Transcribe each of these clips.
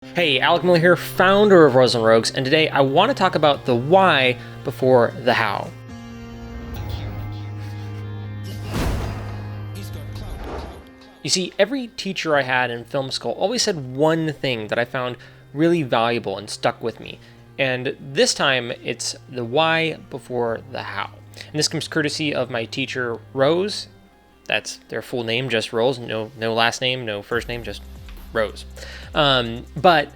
Hey, Alec Miller here, founder of Rose and Rogues, and today I want to talk about the why before the how. You see, every teacher I had in film school always said one thing that I found really valuable and stuck with me. And this time, it's the why before the how. And this comes courtesy of my teacher, Rose. That's their full name, just Rose. No last name, no first name, just Rose. But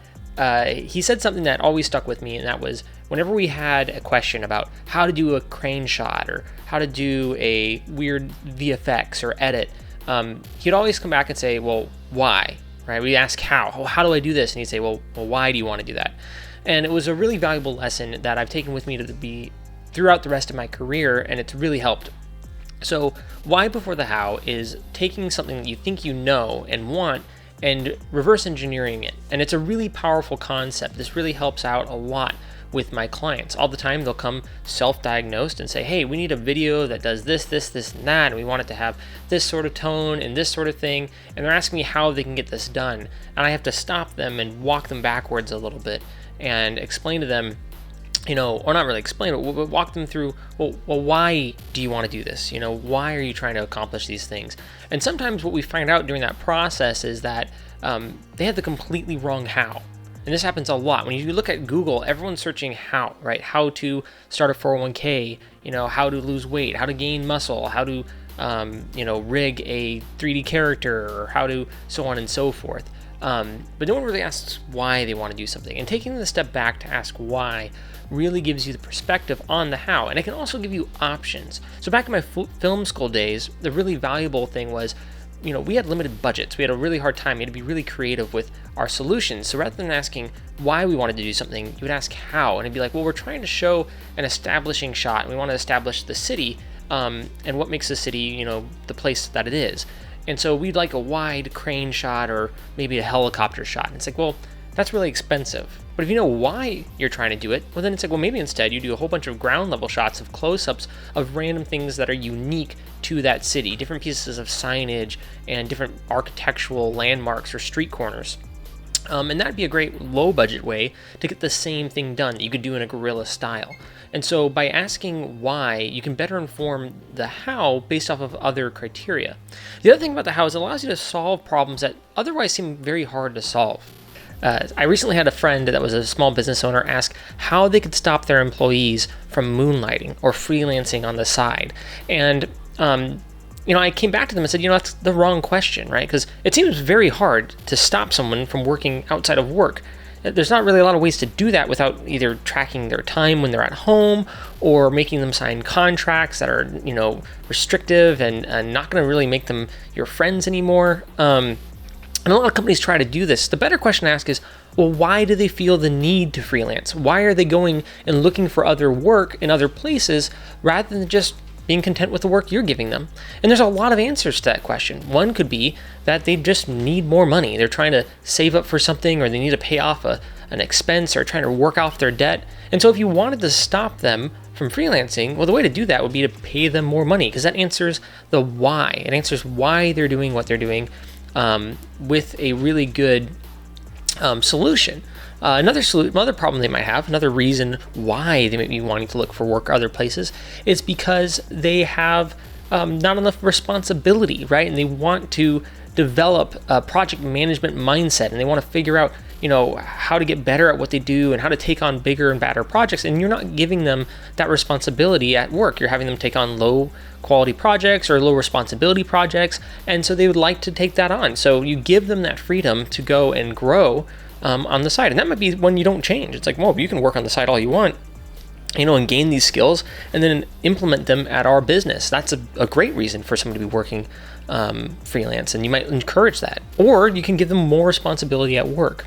he said something that always stuck with me, and that was whenever we had a question about how to do a crane shot or how to do a weird VFX or edit, he'd always come back and say, well, why? Right? We'd ask how do I do this? And he'd say, well, why do you want to do that? And it was a really valuable lesson that I've taken with me to be throughout the rest of my career, and it's really helped. So why before the how is taking something that you think you know and want and reverse engineering it. And it's a really powerful concept. This really helps out a lot with my clients. All the time they'll come self-diagnosed and say, hey, we need a video that does this, and that, and we want it to have this sort of tone and this sort of thing. And they're asking me how they can get this done. And I have to stop them and walk them backwards a little bit and explain to them, or not really explain it, but walk them through, well, why do you want to do this? Why are you trying to accomplish these things? And sometimes what we find out during that process is that they have the completely wrong how. And this happens a lot. When you look at Google, everyone's searching how, right? How to start a 401k, how to lose weight, how to gain muscle, how to, rig a 3D character, or how to so on and so forth. But no one really asks why they want to do something. And taking the step back to ask why really gives you the perspective on the how, and it can also give you options. So back in my film school days, the really valuable thing was, we had limited budgets. We had a really hard time. We had to be really creative with our solutions. So rather than asking why we wanted to do something, you would ask how, and it'd be like, well, we're trying to show an establishing shot, and we want to establish the city, and what makes the city, the place that it is. And so we'd like a wide crane shot or maybe a helicopter shot. And it's like, well, that's really expensive. But if you know why you're trying to do it, well, then it's like, well, maybe instead you do a whole bunch of ground level shots of close-ups of random things that are unique to that city, different pieces of signage and different architectural landmarks or street corners. And that'd be a great low budget way to get the same thing done that you could do in a guerrilla style. And so by asking why, you can better inform the how based off of other criteria. The other thing about the how is it allows you to solve problems that otherwise seem very hard to solve. I recently had a friend that was a small business owner ask how they could stop their employees from moonlighting or freelancing on the side. And, I came back to them and said, that's the wrong question, right? Because it seems very hard to stop someone from working outside of work. There's not really a lot of ways to do that without either tracking their time when they're at home or making them sign contracts that are, restrictive and not going to really make them your friends anymore. And a lot of companies try to do this. The better question to ask is, well, why do they feel the need to freelance? Why are they going and looking for other work in other places rather than just being content with the work you're giving them? And there's a lot of answers to that question. One could be that they just need more money. They're trying to save up for something, or they need to pay off an expense, or trying to work off their debt. And so if you wanted to stop them from freelancing, well, the way to do that would be to pay them more money, because that answers the why. It answers why they're doing what they're doing with a really good solution. Another problem they might have, another reason why they may be wanting to look for work other places, is because they have not enough responsibility, right? And they want to develop a project management mindset, and they want to figure out, how to get better at what they do and how to take on bigger and badder projects. And you're not giving them that responsibility at work. You're having them take on low quality projects or low responsibility projects. And so they would like to take that on. So you give them that freedom to go and grow on the side. And that might be when you don't change. It's like, well, you can work on the side all you want, and gain these skills and then implement them at our business. That's a great reason for someone to be working freelance, and you might encourage that. Or you can give them more responsibility at work.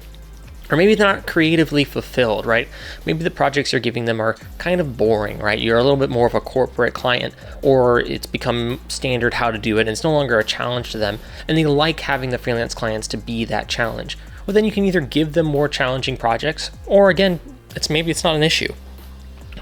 Or maybe they're not creatively fulfilled, right? Maybe the projects you're giving them are kind of boring, right? You're a little bit more of a corporate client, or it's become standard how to do it, and it's no longer a challenge to them, and they like having the freelance clients to be that challenge. Well, then you can either give them more challenging projects, or again, maybe it's not an issue,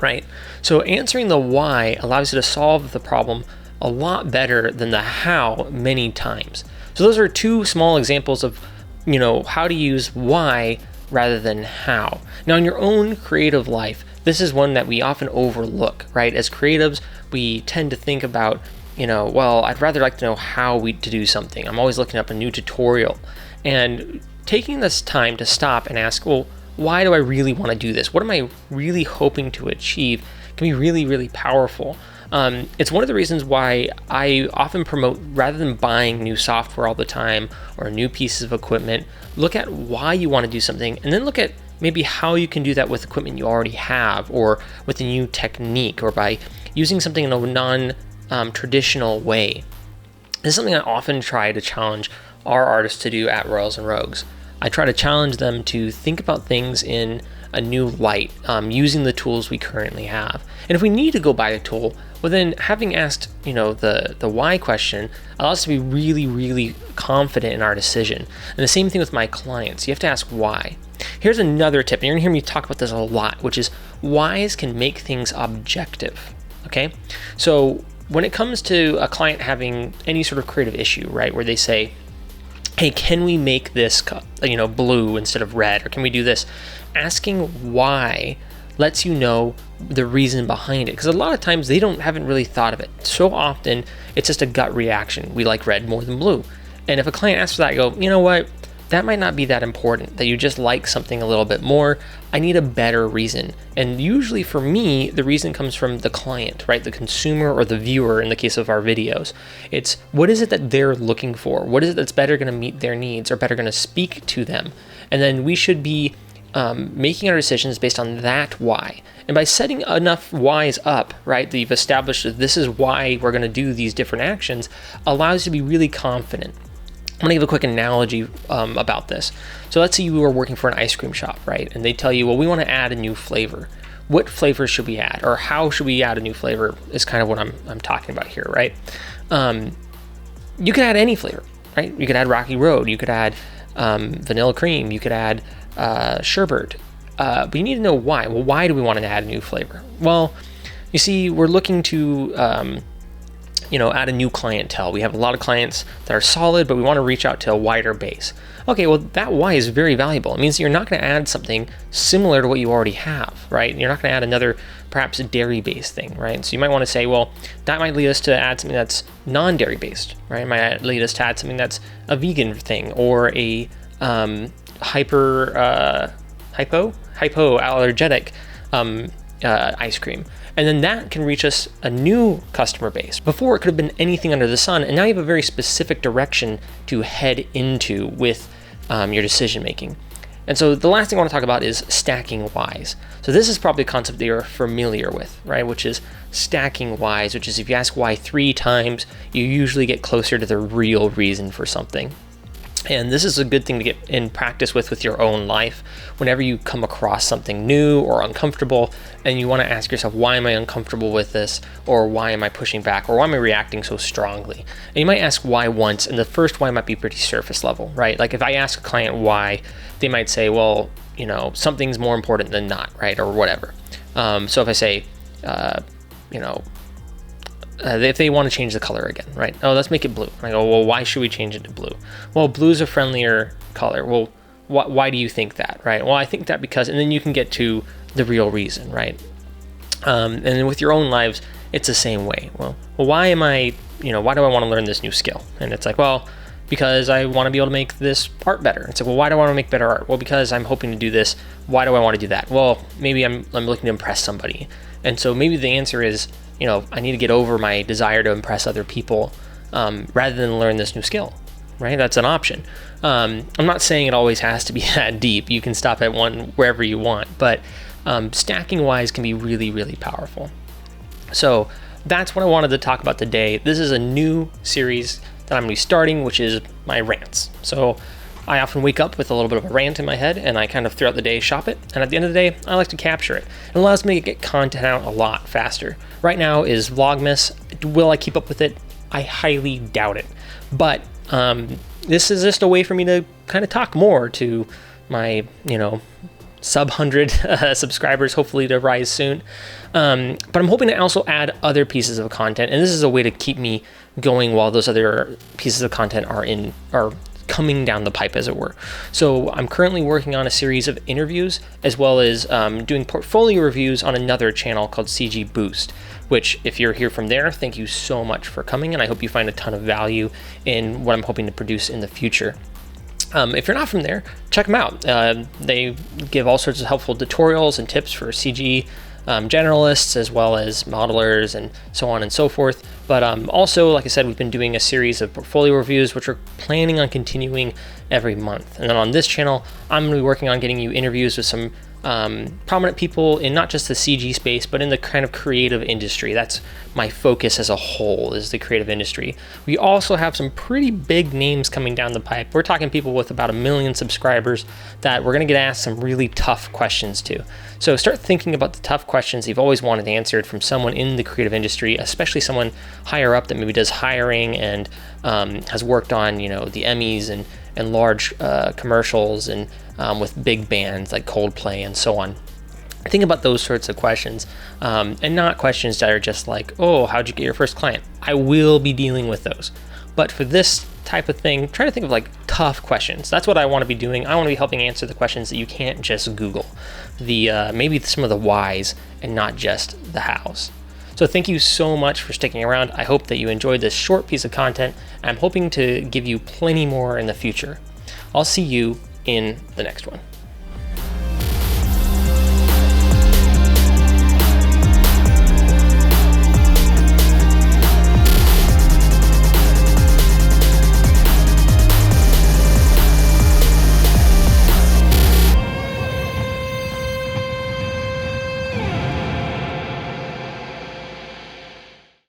right? So answering the why allows you to solve the problem a lot better than the how many times. So those are two small examples of, how to use why rather than how. Now, in your own creative life, this is one that we often overlook, right? As creatives, we tend to think about, well, I'd rather like to know how to do something. I'm always looking up a new tutorial. And taking this time to stop and ask, well, why do I really want to do this? What am I really hoping to achieve? Can be really, really powerful. It's one of the reasons why I often promote, rather than buying new software all the time or new pieces of equipment, look at why you want to do something, and then look at maybe how you can do that with equipment you already have, or with a new technique, or by using something in a non-traditional way. This is something I often try to challenge our artists to do at Royals and Rogues. I try to challenge them to think about things in a new light, using the tools we currently have. And if we need to go buy a tool, well, then having asked, the why question allows us to be really, really confident in our decision. And the same thing with my clients. You have to ask why. Here's another tip, and you're gonna hear me talk about this a lot, which is whys can make things objective. Okay, so when it comes to a client having any sort of creative issue, right, where they say, hey, can we make this blue instead of red, or can we do this? Asking why lets you know the reason behind it, because a lot of times they haven't really thought of it. So often it's just a gut reaction. We like red more than blue. And if a client asks for that, I go, you know what? That might not be that important, that you just like something a little bit more. I need a better reason. And usually for me, the reason comes from the client, right? The consumer or the viewer in the case of our videos. It's what is it that they're looking for? What is it that's better going to meet their needs or better going to speak to them? And then we should be making our decisions based on that why. And by setting enough whys up, right, that you've established that this is why we're going to do these different actions, allows you to be really confident. I'm going to give a quick analogy about this. So let's say you are working for an ice cream shop, right? And they tell you, well, we want to add a new flavor. What flavors should we add? Or how should we add a new flavor is kind of what I'm talking about here, right? You could add any flavor, right? You could add Rocky Road. You could add vanilla cream. You could add sherbet. But you need to know why. Well, why do we want to add a new flavor? Well, you see, we're looking to add a new clientele. We have a lot of clients that are solid, but we want to reach out to a wider base. Okay, well, that why is very valuable. It means you're not going to add something similar to what you already have, right? You're not going to add another, perhaps a dairy-based thing, right? So you might want to say, well, that might lead us to add something that's non-dairy based, right? It might lead us to add something that's a vegan thing, or a hypoallergenic ice cream. And then that can reach us a new customer base. Before, it could have been anything under the sun, and now you have a very specific direction to head into with your decision making. And so the last thing I want to talk about is stacking whys. So this is probably a concept that you're familiar with, right? Which is stacking whys, which is if you ask why 3 times, you usually get closer to the real reason for something. And this is a good thing to get in practice with your own life. Whenever you come across something new or uncomfortable, and you want to ask yourself, why am I uncomfortable with this? Or why am I pushing back? Or why am I reacting so strongly? And you might ask why once, and the first why might be pretty surface level, right? Like if I ask a client why, they might say, well, something's more important than not, right? Or whatever. So if I say, if they want to change the color again, right? Oh, let's make it blue. And I go, well, why should we change it to blue? Well, blue's a friendlier color. Well, why do you think that, right? Well, I think that because, and then you can get to the real reason, right? And then with your own lives, it's the same way. Well, why do I want to learn this new skill? And it's like, well, because I want to be able to make this art better. It's like, well, why do I want to make better art? Well, because I'm hoping to do this. Why do I want to do that? Well, maybe I'm looking to impress somebody. And so maybe the answer is, I need to get over my desire to impress other people rather than learn this new skill, right? That's an option. I'm not saying it always has to be that deep. You can stop at one wherever you want, but stacking whys can be really, really powerful. So that's what I wanted to talk about today. This is a new series that I'm going to be starting, which is my rants. So I often wake up with a little bit of a rant in my head, and I kind of throughout the day shop it. And at the end of the day, I like to capture it. It allows me to get content out a lot faster. Right now is Vlogmas. Will I keep up with it? I highly doubt it. But this is just a way for me to kind of talk more to my, sub 100 subscribers, hopefully to rise soon. But I'm hoping to also add other pieces of content, and this is a way to keep me going while those other pieces of content are coming down the pipe, as it were. So I'm currently working on a series of interviews, as well as doing portfolio reviews on another channel called CG Boost, which, if you're here from there, thank you so much for coming, and I hope you find a ton of value in what I'm hoping to produce in the future. If you're not from there, check them out. They give all sorts of helpful tutorials and tips for CG generalists, as well as modelers and so on and so forth. But also, like I said, we've been doing a series of portfolio reviews, which we're planning on continuing every month. And then on this channel, I'm going to be working on getting you interviews with some prominent people in not just the CG space, but in the kind of creative industry. That's my focus as a whole, is the creative industry. We also have some pretty big names coming down the pipe. We're talking people with about 1 million subscribers that we're going to get asked some really tough questions to. So start thinking about the tough questions you've always wanted answered from someone in the creative industry, especially someone higher up that maybe does hiring and has worked on, the Emmys and large commercials and with big bands like Coldplay and so on. Think about those sorts of questions, and not questions that are just like, oh, how'd you get your first client? I will be dealing with those. But for this type of thing, try to think of like tough questions. That's what I want to be doing. I want to be helping answer the questions that you can't just Google. Maybe some of the whys and not just the hows. So thank you so much for sticking around. I hope that you enjoyed this short piece of content. I'm hoping to give you plenty more in the future. I'll see you in the next one.